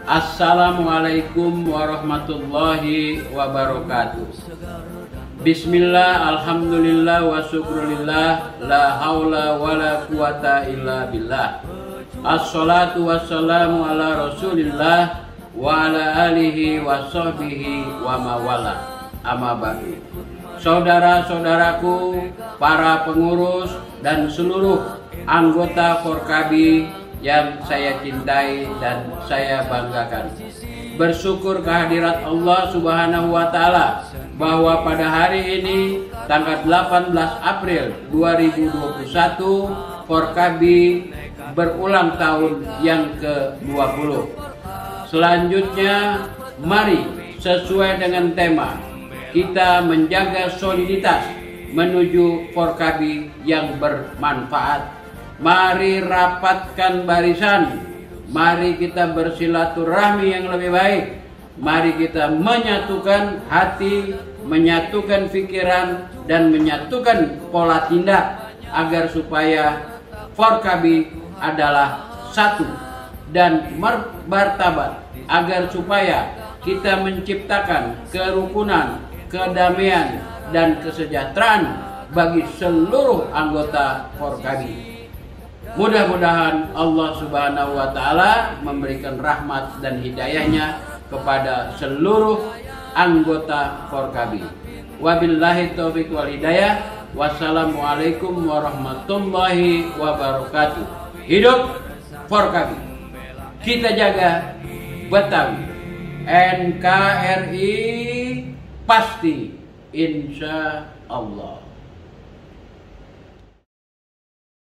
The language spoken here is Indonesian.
Assalamualaikum warahmatullahi wabarakatuh. Bismillah, alhamdulillah, wa syukrulillah, la haula wa la quwata illa billah. Assalatu wassalamu ala rasulillah wa ala alihi wa sahbihi wa mawala. Amma ba'du. Saudara-saudaraku, para pengurus dan seluruh anggota Forkabi yang saya cintai dan saya banggakan. Bersyukur kehadirat Allah Subhanahu wa Ta'ala bahwa pada hari ini tanggal 18 April 2021 Forkabi berulang tahun yang ke-20. Selanjutnya, mari sesuai dengan tema kita menjaga soliditas menuju Forkabi yang bermanfaat. Mari rapatkan barisan, mari kita bersilaturahmi yang lebih baik, mari kita menyatukan hati, menyatukan pikiran, dan menyatukan pola tindak agar supaya Forkabi adalah satu dan martabat, agar supaya kita menciptakan kerukunan, kedamaian, dan kesejahteraan bagi seluruh anggota Forkabi. Mudah-mudahan Allah Subhanahu wa Ta'ala memberikan rahmat dan hidayahnya kepada seluruh anggota Forkabi. Wabillahi taufiq wal hidayah. Wassalamualaikum warahmatullahi wabarakatuh. Hidup Forkabi. Kita jaga Betawi. NKRI pasti, insya Allah.